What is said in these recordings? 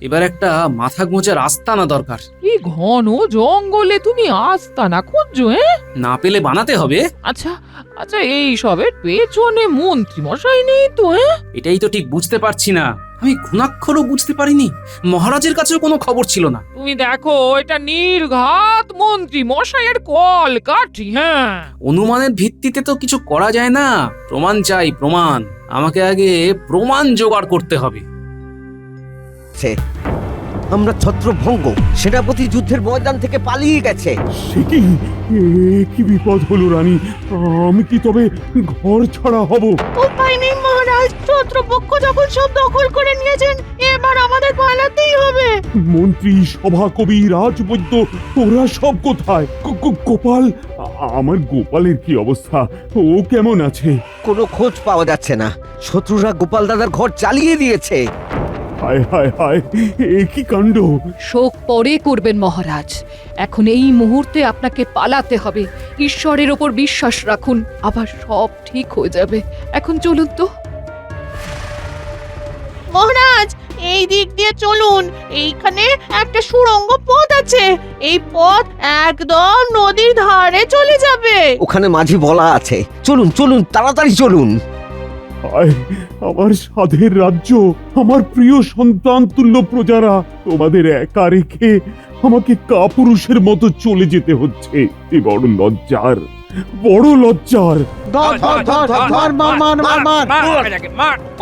এবার একটা মাথা গোঁজার আস্তানা দরকার। এই ঘন জঙ্গলে তুমি আস্তানা খুঁজছো? না পেলে বানাতে হবে। আচ্ছা আচ্ছা, এই সবের পেছনে মন্ত্রী মশাই নেই তো? এটাই তো ঠিক বুঝতে পারছি না। আমি ঘুণাক্ষরও বুঝতে পারিনি, মহারাজের কাছেও কোনো খবর ছিল না। তুমি দেখো, এটা নির্ঘাত মন্ত্রী মশাইয়ের কল কাঠি। অনুমানের ভিত্তিতে তো কিছু করা যায় না, প্রমাণ চাই, প্রমাণ। আমাকে আগে প্রমাণ জোগাড় করতে হবে। আমরা ছত্রভঙ্গ, সেনাপতি যুদ্ধের ময়দান থেকে পালিয়ে গেছে। সে কি, কি বিপদ হলো রানী? আমি কি তবে ঘর ছাড়া হব? উপায় নেই মহারাজ, শত্রুপক্ষ যখন সব দখল করে নিয়েছেন, এবার আমাদের পালাতেই হবে। মন্ত্রী, সভাকবি, রাজবৈদ্য, ওরা সব কোথায়? গোপাল, আমার গোপালের কি অবস্থা? ও কেমন আছে? কোনো খোঁজ পাওয়া যাচ্ছে না। শত্রুরা গোপাল দাদার ঘর জ্বালিয়ে দিয়েছে। হায় হায় হায়, এ কি কাণ্ড! শোক পরে করবেন মহারাজ, এখন এই মুহূর্তে আপনাকে পালাতে হবে। ঈশ্বরের ওপর বিশ্বাস রাখুন, আবার সব ঠিক হয়ে যাবে। এখন চলুন তো। মহারাজ, এই দিক দিয়ে চলুন, এইখানে একটা সুড়ঙ্গ পথ আছে। এই পথ একদম নদীর ধারে চলে যাবে। ওখানে মাঝি বলা আছে। চলুন চলুন, তাড়াতাড়ি চলুন। হায়, আমার সাধের রাজ্য, আমার প্রিয় সন্তান তুল্য প্রজারা, তোমাদের একা রেখে আমাকে কাপুরুষের মতো চলে যেতে হচ্ছে। এ বড় লজ্জার, বড় লজ্জার।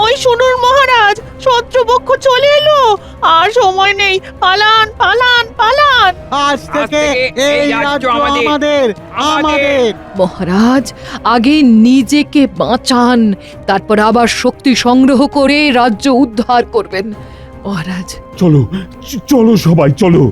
ওই শুনুন মহারাজ, শত্রুপক্ষ চলে এলো, আর সময় নেই। পালান পালান পালান। আজ থেকে এই রাজ্য আমাদের। মহারাজ, আগে নিজেকে বাঁচান, তারপর আবার শক্তি সংগ্রহ করে রাজ্য উদ্ধার করবেন। মহারাজ, চলো চলো সবাই চলো।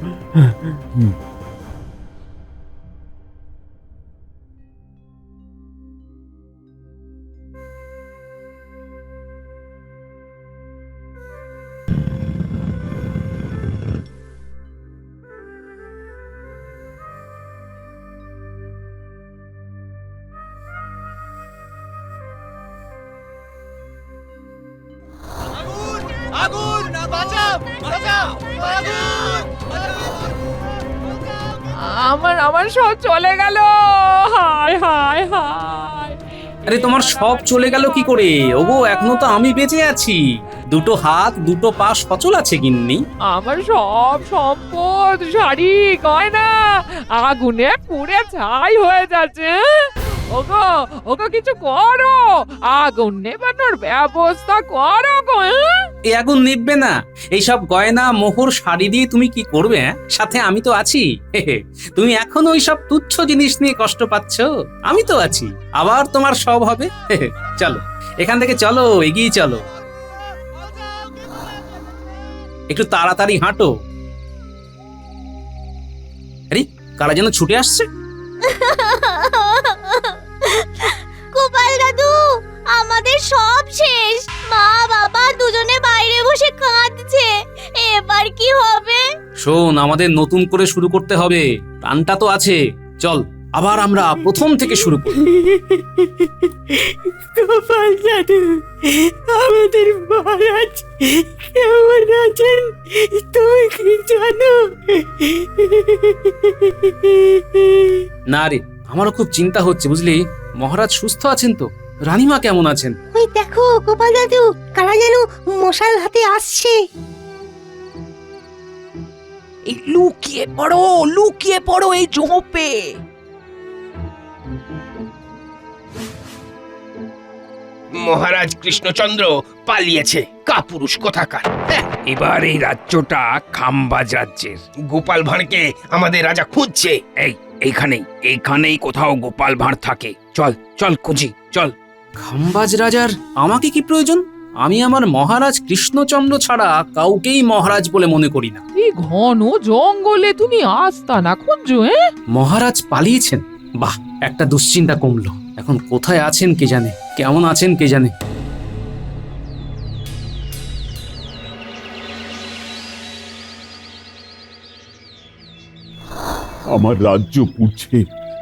আমার সব চলে গেল। হায় হায় হায়। আরে তোমার সব চলে গেল কি করে? ওগো, এখনো তো আমি বেঁচে আছি। দুটো হাত দুটো পা সচল আছে গিন্নি। আমার সব সম্পদ, শাড়ি, গয়না আগুনে পুড়ে ছাই হয়ে যাচ্ছে। ওগো ওগো, কিছু করো, আগুন নেভানোর ব্যবস্থা করো গো। এই আগুন নিভবে না। এইসব গয়না মোহর শাড়ি দিয়ে তুমি কি করবে? সাথে আমি তো আছি। তুমি এখনো ওই সব তুচ্ছ জিনিস নিয়ে কষ্ট পাচ্ছ, আমি তো আছি। আবার তোমার সব হবে। চলো, এখান থেকে চলো, এগিয়ে চলো। একটু তাড়াতাড়ি হাঁটো। আরে, কারা যেন ছুটে আসছে। গোপাল দাদু, আমাদের সব শেষ। মা বাবা দুজনে বাইরে বসে কাঁদছে। এবার কি হবে? শোন, আমাদের নতুন করে শুরু করতে হবে। প্রাণটা তো আছে। চল, আবার আমরা প্রথম থেকে শুরু করি। গোপাল দাদু, আমাদের মহারাজ কেমন আছেন তুমি কি জানো? না রে, আমারও খুব চিন্তা হচ্ছে, বুঝলি। মহারাজ সুস্থ আছেন তো? রানীমা কেমন আছেন? ওই দেখো গোপাল দাদু, কারা যেন মশাল হাতে আসছে। লুকিয়ে পড়ো এই ঝোপে। মহারাজ কৃষ্ণচন্দ্র পালিয়েছে, কাপুরুষ কোথাকার। এবার এই রাজ্যটা খাম্বাজ রাজ্যের। গোপাল ভাঁড়কে আমাদের রাজা খুঁজছে। এইখানেই কোথাও গোপাল ভাঁড় থাকে। চল চল খুঁজি, চল। খাম্বাজ রাজার আমাকে কি প্রয়োজন? আমি আমার মহারাজ কৃষ্ণচন্দ্র ছাড়া কাউকেই মহারাজ বলে মনে করি না। এই ঘন জঙ্গলে তুমি আস্তানা খুঁজছো? মহারাজ পালিয়েছেন? বাহ, একটা দুশ্চিন্তা কমলো। এখন কোথায় আছেন কে জানে, কেমন আছেন কে জানে। আমার রাজ্য পুড়ছে,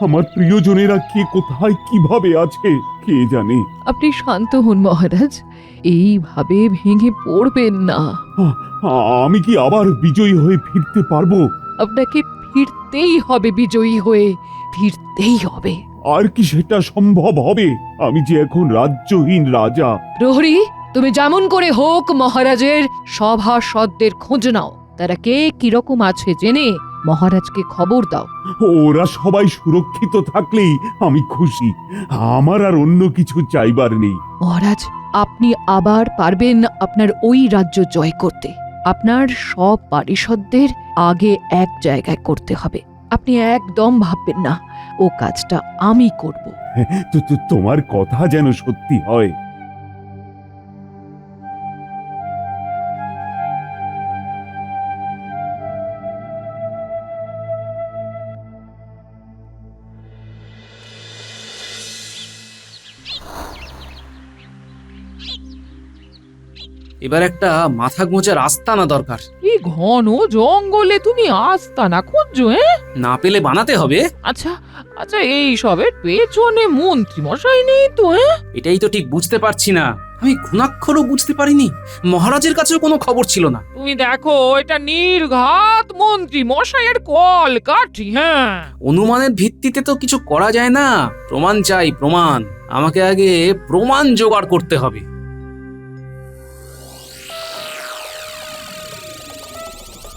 আমার প্রিয়জনেরা কে কোথায় কিভাবে আছে কে জানে। আপনি শান্ত হন মহারাজ, এইভাবে ভেঙে পড়বেন না। আমি কি আবার বিজয়ী হয়ে ফিরতে পারবো? আপনাকে ফিরতেই হবে, বিজয়ী হয়ে ফিরতেই হবে। আর কি সেটা সম্ভব হবে? আমি যে এখন রাজ্যহীন রাজা। প্রহরী, তুমি যেমন করে হোক মহারাজের সভাসদদের খোঁজ নাও, তারা কে কিরকম আছে জেনে মহারাজকে খবর দাও। ওরা সবাই সুরক্ষিত থাকলেই আমি খুশি। আমার আর অন্য কিছু চাইবার নেই। মহারাজ, আপনি আবার পারবেন আপনার ওই রাজ্য জয় করতে। আপনার সব পারিষদদের আগে এক জায়গায় করতে হবে। আপনি একদম ভাববেন না, ও কাজটা আমি করব। তোমার কথা যেন সত্যি হয়। এবার একটা মাথা গোঁজার আস্তানা দরকার। এই ঘন জঙ্গলে তুমি আস্তানা খুঁজছো? না পেলে বানাতে হবে। আচ্ছা আচ্ছা, এই সবের পেছনে মন্ত্রী মশাই নেই তো? এটাই তো ঠিক বুঝতে পারছি না। আমি ঘুণাক্ষরও বুঝতে পারিনি। মহারাজের কাছেও কোনো খবর ছিল না। তুমি দেখো, এটা নির্ঘাত মন্ত্রী মশাইয়ের কল কাঠি। হ্যাঁ, অনুমানের ভিত্তিতে তো কিছু করা যায় না। প্রমাণ চাই, প্রমাণ। আমাকে আগে প্রমাণ জোগাড় করতে হবে।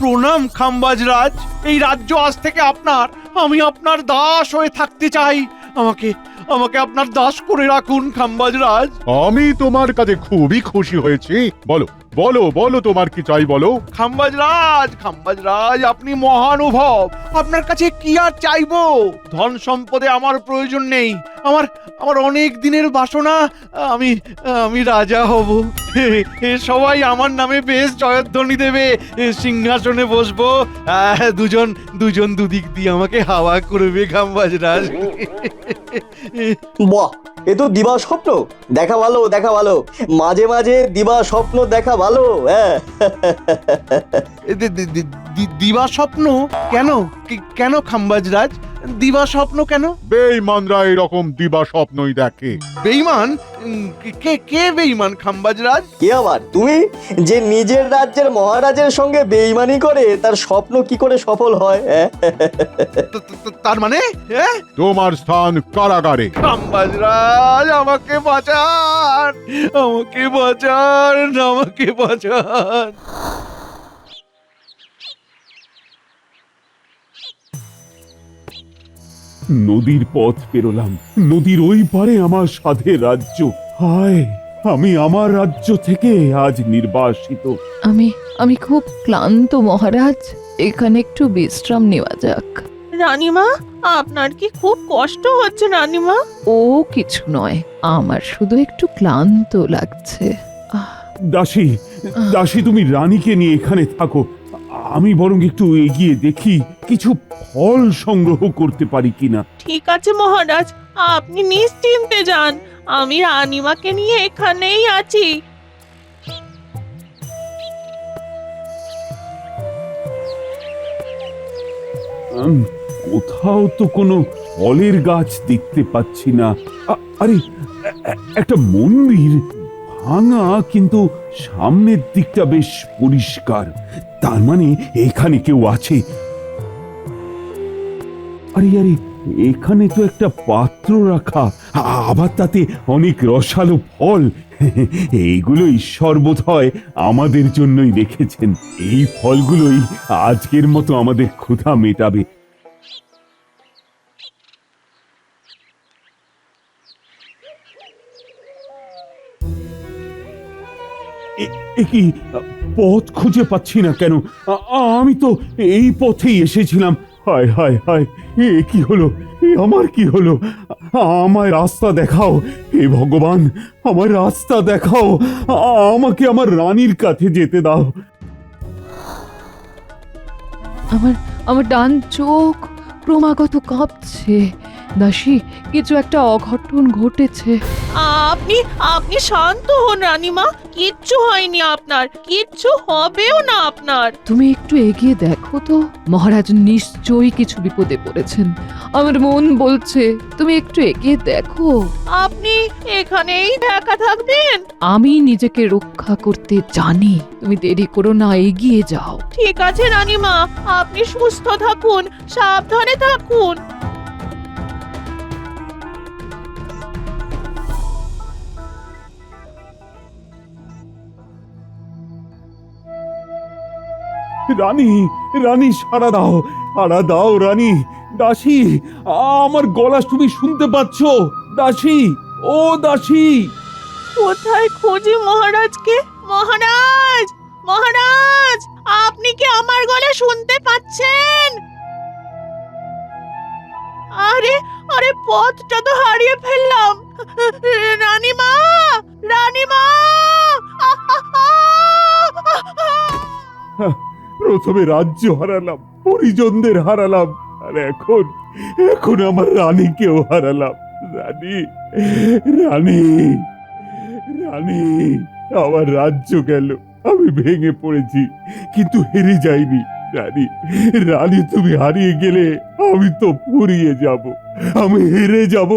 প্রণাম খাম্বাজরাজ, এই রাজ্য আজ থেকে আপনার। আমি আপনার দাস হয়ে থাকতে চাই। আমাকে আমাকে আপনার দাস করে রাখুন খাম্বাজরাজ। আমি তোমার কাছে খুবই খুশি হয়েছি। বলো বলো বলো, তোমার কি চাই বলো। খাম্বাজরাজ, আপনি মহানুভব। আপনার কাছে কি আর চাইবো? ধন সম্পদে আমার প্রয়োজন নেই। আমার আমার অনেক দিনের বাসনা, আমি আমি রাজা হব। সবাই আমার নামে বেশ জয়ধ্বনি দেবে। সিংহাসনে বসবো। দুজন দুজন দুদিক দিয়ে আমাকে হাওয়া করবে খাম্বাজরাজ। বাহ, এ তো দিবা স্বপ্ন। দেখা ভালো, দেখা ভালো, মাঝে মাঝে দিবা স্বপ্ন দেখা ভালো। হ্যাঁ, দিবা স্বপ্ন কেন? কেন খাম্বাজরাজ, দিবা স্বপ্ন কেন? বেঈমানরা এরকম দিবা স্বপ্নই দেখে। বেঈমান? কে বেঈমান খাম্বাজরাজ? কে আবার? তুমি যে নিজের রাজ্যের মহারাজের সঙ্গে বেইমানি করে তার স্বপ্ন কি করে সফল হয়? তার মানে তোমার স্থান কারাগারে। খাম্বাজরাজ, আমাকে বাঁচান, আমাকে বাঁচান, আমাকে বাঁচান। নদীর পথ পেরোলাম। নদীর ওই পারে আমার সাধের রাজ্য। হায়, আমি আমার রাজ্য থেকে আজ নির্বাসিত। আমি খুব ক্লান্ত মহারাজ, এখানে একটু বিশ্রাম নেওয়া যাক। রানীমা, আপনার কি খুব কষ্ট হচ্ছে রানীমা? ও কিছু নয়, আমার শুধু একটু ক্লান্ত লাগছে। দাসী, দাসী, তুমি রানীকে নিয়ে এখানে থাকো। আমি বরং একটু এগিয়ে দেখি কিছু ফল সংগ্রহ করতে পারি কিনা। ঠিক আছে মহারাজ, আপনি নিশ্চিন্তে যান। আমি রানীমাকে নিয়ে এখানেই আছি। কোথাও তো কোনো ফলের গাছ দেখতে পাচ্ছি না। আরে, একটা মন্দির, ভাঙা, কিন্তু সামনের দিকটা বেশ পরিষ্কার। তার মানে এখানে কেউ আছে। আরে আরে, এখানে তো একটা পাত্র রাখা, আবার তাতে অনেক রসালো ফল। এইগুলো ঈশ্বর বোধহয় আমাদের জন্যই রেখেছেন। এই ফলগুলোই আজকের মতো আমাদের ক্ষুধা মেটাবে। কি পথ খুঁজে পাচ্ছি না কেন? আমি তো এই পথেই এসেছিলাম। হায় হায় হায়, এ কি হলো? আমার কি হলো? আমায় রাস্তা দেখাও, হে ভগবান, আমার রাস্তা দেখাও। আমাকে আমার রানীর কাছে যেতে দাও। আমার ডান চোখ ক্রমাগত কাঁপছে। দাসী, কিছু একটা অঘটন ঘটেছে। আপনি আপনি শান্ত হন রানীমা, কিচ্ছু হয়নি আপনার, কিচ্ছু হবেও না আপনার। তুমি একটু এগিয়ে দেখো তো, মহারাজ নিশ্চয়ই কিছু বিপদে পড়েছেন। আমার মন বলছে তুমি একটু এগিয়ে দেখো। আপনি এখানেই একা থাকবেন? আমি নিজেকে রক্ষা করতে জানি, তুমি দেরি করো না, এগিয়ে যাও। ঠিক আছে রানীমা, আপনি সুস্থ থাকুন, সাবধানে থাকুন। রানী, রানী সাড়া দাও, সাড়া দাও রানী। দাসী, আমার গলা তুমি শুনতে পাচ্ছ? দাসী, ও দাসী। কোথায় খুঁজি মহারাজকে? মহারাজ, মহারাজ, আপনি কি আমার গলা শুনতে পাচ্ছেন? আরে আরে, পথটা তো হারিয়ে ফেললাম। রানীমা, রানীমা! প্রথমে রাজ্য হারালাম, পরিজনদের হারালাম, আর এখন এখন আমার রানীকেও হারালাম। রানী, রানী, রানী, আমার রাজ্য গেল, আমি ভেঙে পড়েছি কিন্তু হেরে যাইনি। রানী, রানী, তুমি হারিয়ে গেলে আমি তো ফুরিয়ে যাব, আমি হেরে যাব।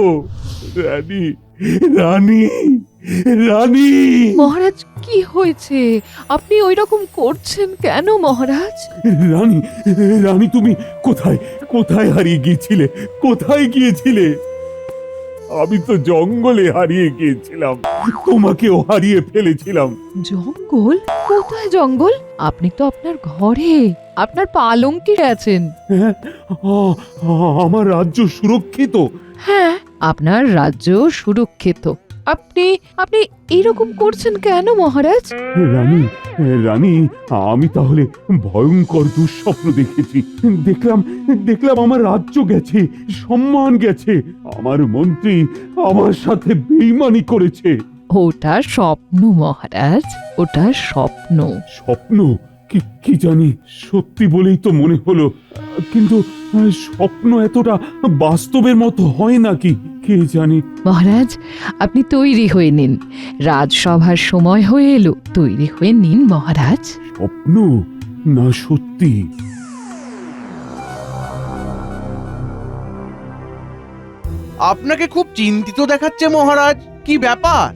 রানী, রানী, রানী। মহারাজ, কি হয়েছে? আপনি ওই রকম করছেন কেন মহারাজ? রানী, রানী, তুমি কোথায় কোথায় হারিয়ে গিয়েছিলে? কোথায় গিয়েছিলে? আমি তো জঙ্গলে হারিয়ে গিয়েছিলাম, তোমাকেও হারিয়ে ফেলেছিলাম। জঙ্গল? কোথায় জঙ্গল? আপনি তো আপনার ঘরে, আপনার পালঙ্কে আছেন। হ্যাঁ, আমার রাজ্য সুরক্ষিত। হ্যাঁ, আপনার রাজ্য সুরক্ষিত। আপনি আপনি এরকম করছেন কেন মহারাজ? রানী, রানী, আমি তাহলে ভয়ঙ্কর দুঃস্বপ্ন দেখেছি। দেখলাম দেখলাম আমার রাজ্য গেছে, সম্মান গেছে, আমার মন্ত্রী আমার সাথে বেইমানি করেছে। ওটা স্বপ্ন মহারাজ, ওটা স্বপ্ন। স্বপ্ন? কি জানি, সত্যি বলেই তো মনে হলো, কিন্তু স্বপ্ন এতটা বাস্তবের মতো হয় নাকি কে জানি। মহারাজ, আপনি তৈরি হয়ে নিন, রাজসভার সময় হয়ে এলো, তৈরি হয়ে নিন মহারাজ। স্বপ্ন না সত্যি? আপনাকে খুব চিন্তিত দেখাচ্ছে মহারাজ, কি ব্যাপার?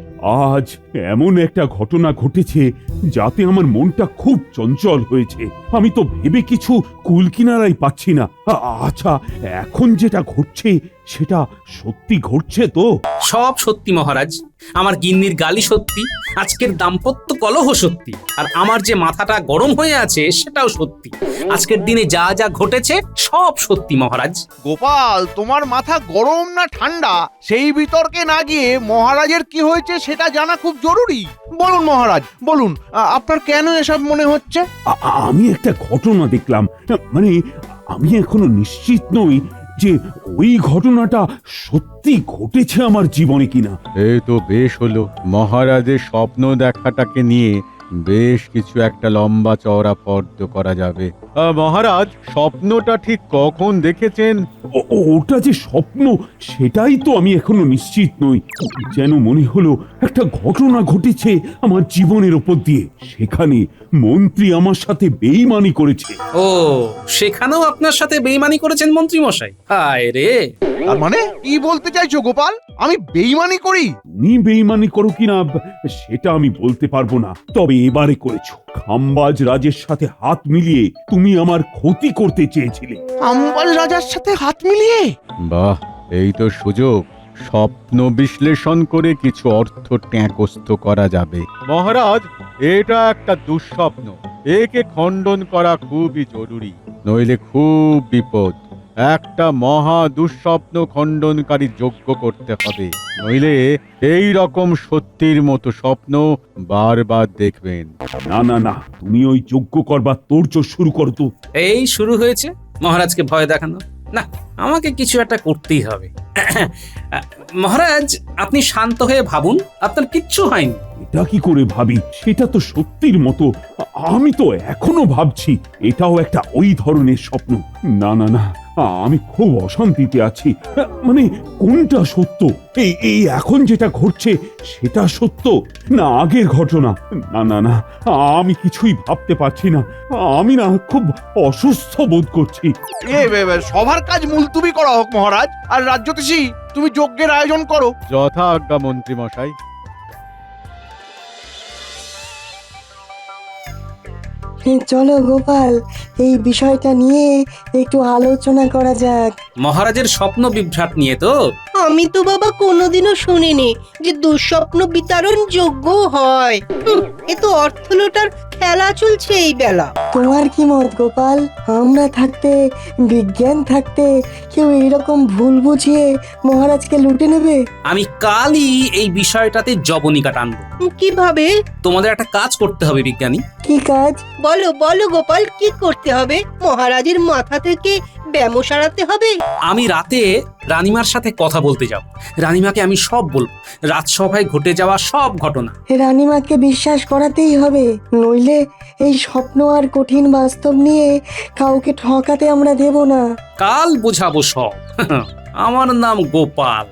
আজ এমন একটা ঘটনা ঘটেছে যাতে আমার মনটা খুব চঞ্চল হয়েছে। আমি তো ভেবে কিছু কুল কিনারাই পাচ্ছি না। আচ্ছা, এখন যেটা ঘটছে সেটা সত্যি ঘটছে তো? সব সত্যি মহারাজ, আমার গিন্নির গালি সত্যি, আজকের দাম্পত্য কলহ সত্যি, আর আমার যে মাথাটা গরম হয়ে আছে সেটাও সত্যি। আজকের দিনে যা যা ঘটেছে সব সত্যি মহারাজ। গোপাল, তোমার মাথা গরম না ঠান্ডা সেই বিতর্কে না গিয়ে মহারাজের কি হয়েছে সেটা জানা খুব জরুরি। বলুন মহারাজ, বলুন, আপনার কেন এসব মনে হচ্ছে? আমি একটা ঘটনা দেখলাম, মানে আমি এখনো নিশ্চিত নই যে ওই ঘটনাটা সত্যি ঘটেছে আমার জীবনে কিনা। এই তো বেশ হলো, মহারাজের স্বপ্ন দেখাটাকে নিয়ে বেশ কিছু একটা লম্বা চওড়া ফর্দ করা যাবে। মহারাজ, স্বপ্নটা ঠিক কখন দেখেছেন? ওটা যে স্বপ্ন সেটাই তো আমি এখনো নিশ্চিত নই। যেন মনে হলো একটা ঘটনা ঘটেছে আমার জীবনের ওপর দিয়ে, সেখানে মন্ত্রী আমার সাথে বেইমানি করেছে। ও, সেখানেও আপনার সাথে বেইমানি করেছেন মন্ত্রী মশাই? হায় রে! তার মানে কি বলতে চাইছো গোপাল, আমি বেইমানি করি? তুমি বেইমানি করো কিনা সেটা আমি বলতে পারবো না, তবে এবারে করেছো। খাম্বাজ রাজের সাথে হাত মিলিয়ে তুমি আমার ক্ষতি করতে চেয়েছিলে। খাম্বাজ রাজার সাথে হাত মিলিয়ে? বাহ, এই তো সুযোগ। স্বপ্ন বিশ্লেষণ করে কিছু অর্থ ট্যাঁকস্থ করা যাবে। মহারাজ, এটা একটা দুঃস্বপ্ন, একে খণ্ডন করা খুবই জরুরি, নইলে খুব বিপদ। একটা মহা দুঃস্বপ্ন খণ্ডনকারী যজ্ঞ করতে হবে, নইলে এই রকম সত্যির মতো স্বপ্ন বারবার দেখবেন। না না না, তুমি ওই যজ্ঞ করবার তোড়জোড় শুরু করো তো। এই শুরু হয়েছে মহারাজকে ভয় দেখানো। না, আমাকে কিছু একটা করতেই হবে। মহারাজ, আপনি শান্ত হয়ে ভাবুন, আপনার কিচ্ছু হয়নি। এটা কি করে ভাবি? সেটা তো সত্যির মতো। আমি তো এখনো ভাবছি এটাও একটা ওই ধরনের স্বপ্ন। না না না, আমি খুব অশান্তিতে আছি। মানে কোনটা সত্য? এই এখন যেটা ঘটছে সেটা সত্য না আগের ঘটনা? না না না, আমি কিছুই ভাবতে পারছি না। আমি না খুব অসুস্থ বোধ করছি। সবার কাজ মুলতুবি করা হোক মহারাজ। আর রাজ্যতীষী, তুমি যজ্ঞের আয়োজন করো। যথা আজ্ঞা মন্ত্রী মশাই। চলো গোপাল, এই বিষয়টা নিয়ে একটু আলোচনা করা যাক। মহারাজের স্বপ্ন বিভ্রাট নিয়ে তো? আমি তো বাবা কোনোদিনও শুনিনি যে দুঃস্বপ্ন বিতরণ যোগ্য হয়। এ তো অর্থলোটার খেলা চলছে এই বেলা। তোমার কি মত গোপাল? আমরা থাকতে, বিজ্ঞান থাকতে, কেউ এইরকম ভুল বুঝিয়ে মহারাজকে লুটে নেবে? আমি কালই এই বিষয়টাতে জবনিকা টানবো। কিভাবে? তোমাদের একটা কাজ করতে হবে বিজ্ঞানী। কি কাজ? বলো বলো গোপাল, কি করতে হবে? মহারাজের মাথা থেকে ব্যামো সারাতে হবে? আমি রাতে রানীমার সাথে কথা বলতে যাব। রানীমাকে আমি সব বলবো, রাজসভায় ঘটে যাওয়া সব ঘটনা। রানীমাকে বিশ্বাস করাতেই হবে, নইলে এই স্বপ্ন আর কঠিন বাস্তব নিয়ে কাউকে ঠকাতে আমরা দেব না। কাল বোঝাবো সব। আমার নাম গোপাল।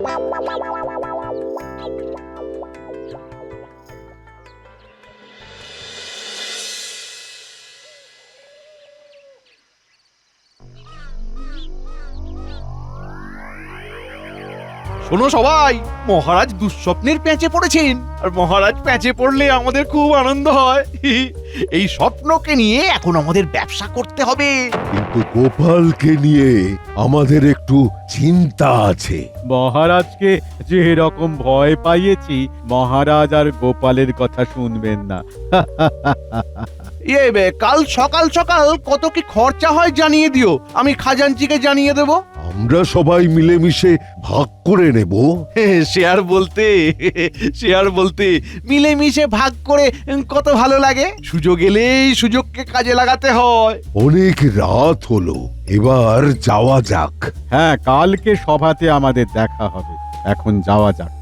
শোনো সবাই, মহারাজ দুঃস্বপ্নের প্যাঁচে পড়েছেন। আর মহারাজ প্যাঁচে পড়লে আমাদের খুব আনন্দ হয়। এই স্বপ্নকে নিয়ে এখন আমাদের ব্যবসা করতে হবে। কিন্তু গোপালকে নিয়ে আমাদের একটু চিন্তা আছে। মহারাজকে যে রকম ভয় পাইয়েছি, মহারাজ আর গোপালের কথা শুনবেন না। কাল সকাল সকাল কত কি খরচা হয় জানিয়ে দিও, আমি খাজাঞ্চিকে জানিয়ে দেব। আমরা সবাই মিলেমিশে ভাগ করে নেব। শেয়ার বলতে মিলেমিশে ভাগ করে কত ভালো লাগে। সুযোগ এলেই সুযোগকে কাজে লাগাতে হয়। অনেক রাত হলো, এবার যাওয়া যাক। হ্যাঁ, কালকে সভাতে আমাদের দেখা হবে। এখন যাওয়া যাক।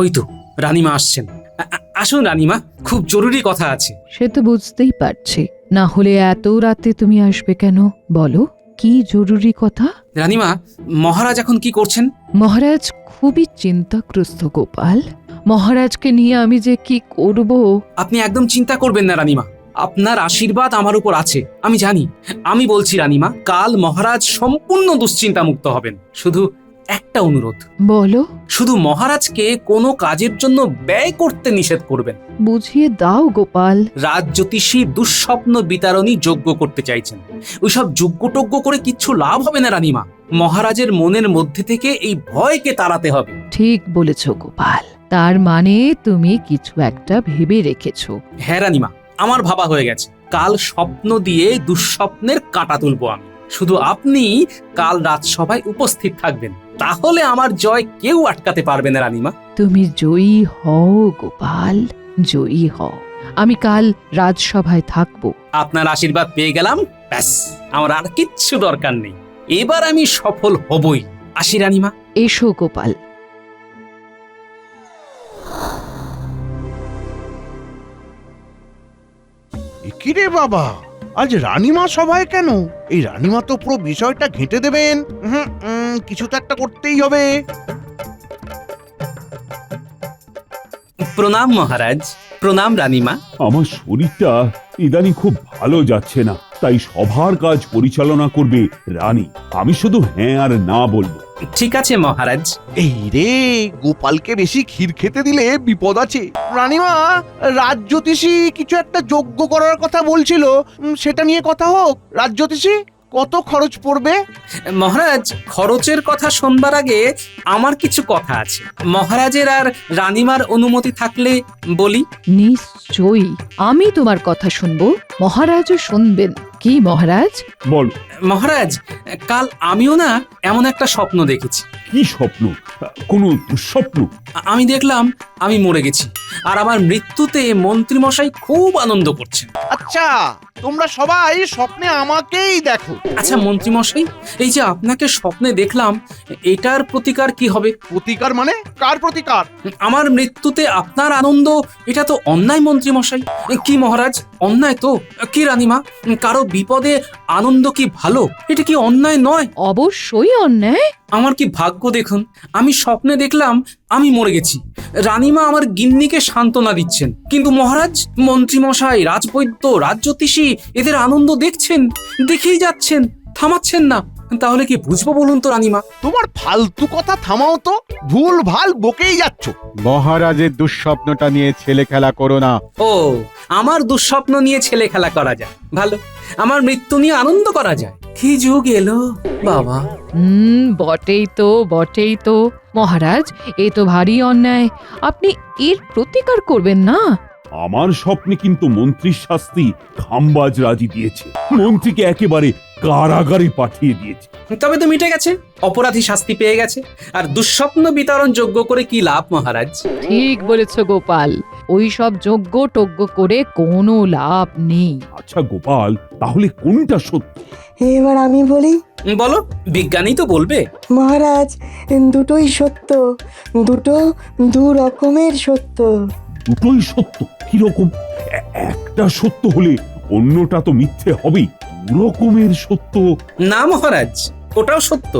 ওই তো রানীমা আসছেন। আসুন রানীমা, খুব জরুরি কথা আছে। সে তো বুঝতেই পারছি, না হলে এত রাতে তুমি আসবে কেন? বলো, কি জরুরি কথা? রানীমা, মহারাজ এখন কি করছেন? মহারাজ খুবই চিন্তাগ্রস্ত গোপাল। মহারাজকে নিয়ে আমি যে কি করব। আপনি একদম চিন্তা করবেন না রানীমা, আপনার আশীর্বাদ আমার উপর আছে, আমি জানি। আমি বলছি রানীমা, কাল মহারাজ সম্পূর্ণ দুশ্চিন্তা মুক্ত হবেন। শুধু একটা অনুরোধ। বলো। শুধু মহারাজকে কোনো কাজের জন্য ব্যয় করতে নিষেধ করবেন। বুঝিয়ে দাও গোপাল। রাজজ্যোতিষী দুঃস্বপ্ন বিতারণী যজ্ঞ করতে চাইছেন। ওইসব যজ্ঞটজ্ঞ করে কিচ্ছু লাভ হবে না রানীমা। মহারাজের মনের মধ্যে থেকে এই ভয়কে তাড়াতে হবে। ঠিক বলেছ গোপাল, তার মানে তুমি কিছু একটা ভেবে রেখেছো। হ্যাঁ রানীমা, আমার ভাবা হয়ে গেছে। কাল স্বপ্ন দিয়ে দুঃস্বপ্নের কাঁটা তুলবো আমি। শুধু আপনি কাল রাজসভায় উপস্থিত থাকবেন, তাহলে আমার জয় কেউ আটকাতে পারবে না রানীমা। তুমি জয়ী হও গোপাল, জয়ী হও। আমি কাল রাজসভায় থাকবো। আপনার আশীর্বাদ পেয়ে গেলাম, ব্যাস, আমার আর কিচ্ছু দরকার নেই। এবার আমি সফল হবই। আসি রানীমা। এসো গোপাল। কিরে বাবা, আজ রানীমা সভায় কেন? এই রানীমা তো পুরো বিষয়টা ঘেঁটে দেবেন। কিছু তো একটা করতেই হবে। প্রণাম মহারাজ। প্রণাম রানীমা। আমার শরীরটা ইদানিং খুব ভালো যাচ্ছে না, তাই সভার কাজ পরিচালনা করবে রানী। আমি শুধু হ্যাঁ আর না বলবো। ঠিক আছে মহারাজ। এই রে, গোপালকে বেশি ক্ষীর খেতে দিলে বিপদ আছে। রানীমা, রাজজ্যোতিষী কিছু একটা যজ্ঞ করার কথা বলছিল, সেটা নিয়ে কথা হোক। রাজজ্যোতিষী, কত খরচ পড়বে? মহারাজ, খরচের কথা শুনবার আগে আমার কিছু কথা আছে। মহারাজের আর রানীমার অনুমতি থাকলে বলি। নিশ্চয়ই, আমি তোমার কথা শুনবো, মহারাজও শুনবেন। কি মহারাজ? বল, মহারাজ, কাল আমিও না এমন একটা স্বপ্ন দেখেছি। কি স্বপ্ন? কোনো দুঃস্বপ্ন? আমি দেখলাম আমি মরে গেছি, আর আমার মৃত্যুতে মন্ত্রীমশাই খুব আনন্দ করছেন। আচ্ছা, তোমরা সবাই স্বপ্নে আমাকেই দেখো। আচ্ছা মন্ত্রীমশাই, এই যে আপনাকে স্বপ্নে দেখলাম, এটার প্রতিকার কি হবে? প্রতিকার মানে? কার প্রতিকার? আমার মৃত্যুতে আপনার আনন্দ, এটা তো অন্যায় মন্ত্রীমশাই। কি মহারাজ, অন্যায় তো? কি রানীমা, কারো বিপদে আনন্দ কি ভালো? এটা কি অন্যায় নয়? অবশ্যই অন্যায়। আমার কি ভাগ্য দেখুন, আমি স্বপ্নে দেখলাম আমি মরে গেছি, রানীমা আমার গিন্নিকে সান্ত্বনা দিচ্ছেন, কিন্তু মহারাজ, মন্ত্রীমশাই, রাজবৈদ্য, রাজজ্যোতিষী এদের আনন্দ দেখছেন, দেখেই যাচ্ছেন, থামাচ্ছেন না। তাহলে কি বুঝবো বলুন তো রানীমা? তোমার ফালতু কথা থামাও তো, ভুল ভাল বকেই যাচ্ছ। মহারাজের দুঃস্বপ্নটা নিয়ে ছেলে খেলা করো না। ও, আমার দুঃস্বপ্ন নিয়ে ছেলে খেলা করা যায়? ভালো, আমার মৃত্যু নিয়ে আনন্দ করা যায়? কি যুগ এলো বাবা! বটেই তো, বটেই তো। মহারাজ, এ তো ভারী অন্যায়। আপনি এর প্রতিকার করবেন না। আমার স্বপ্নে কিন্তু মন্ত্রীর শাস্তি খাম্বাজ রাজি দিয়েছে, মন্ত্রীকে একেবারে কারাগারে পাঠিয়ে দিয়েছে। তবে তো মিটে গেছে, অপরাধী শাস্তি পেয়ে গেছে, আর দুঃস্বপ্ন বিতরণ যোগ্য করে কি লাভ মহারাজ? ঠিক বলেছ গোপাল, ওই সব যজ্ঞ টজ্ঞ করে কোনো লাভ নেই। আচ্ছা গোপাল, তাহলে কোনটা সত্য? এবার আমি বলি। বলো, বিজ্ঞানী তো বলবে। মহারাজ, দুটোই সত্য, দুটো দু রকমের সত্য। দুটোই সত্য? কিরকম? একটা সত্য হলে অন্যটা তো মিথ্যে হবেই। দু রকমের সত্য? না মহারাজ, ওটাও সত্য,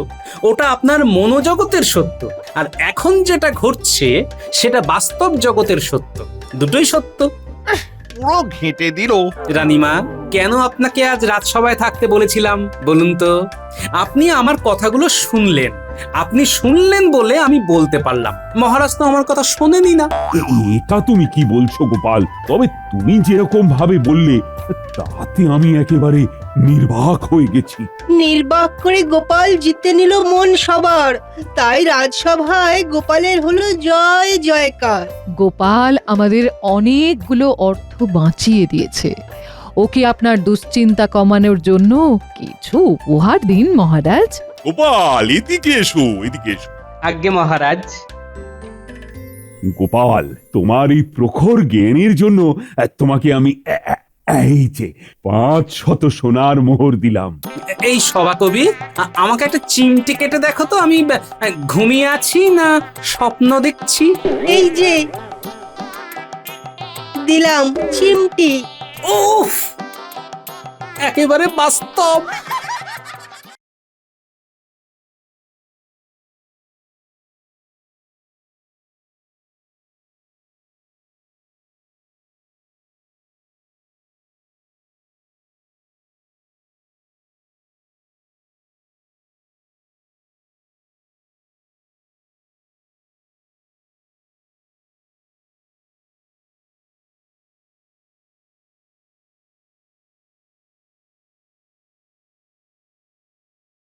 ওটা আপনার মনোজগতের সত্য, আর এখন যেটা ঘটছে সেটা বাস্তব জগতের সত্য। দুটোই সত্য। পুরো ঘেঁটে দিল। রানীমা, কেন আপনাকে আজ রাজসভায় থাকতে বলেছিলাম বলুন তো? আপনি আমার কথাগুলো শুনলেন, আপনি শুনলেন বলে আমি বলতে পারলাম। মহারাজ তো আমার কথা শোনেনি না। এটা তুমি কি বলছো গোপাল? তবে তুমি যেরকম ভাবে বললে তাতে আমি একেবারে নির্বাক হয়ে গেছি। নির্বাক করে গোপাল জিতে নিল মন সবার, তাই রাজসভায় গোপালের হলো জয় জয়কার। গোপাল আমাদের অনেকগুলো অর্থ বাঁচিয়ে দিয়েছে। ওকে আপনার দুশ্চিন্তা কমানোর জন্য কিছু উপহার দিন মহারাজ। গোপাল, এদিকে এসো, এদিকে এসো। আজ্ঞে মহারাজ। গোপাল, তোমার এই প্রখর জ্ঞানের জন্য তোমাকে আমি এই যে 500 সোনার মোহর দিলাম। এই সভাকবি, আমাকে একটা চিমটি কেটে দেখো তো, আমি ঘুমিয়ে আছি না স্বপ্ন দেখছি। এই যে দিলাম চিমটি। উফ, একেবারে বাস্তব।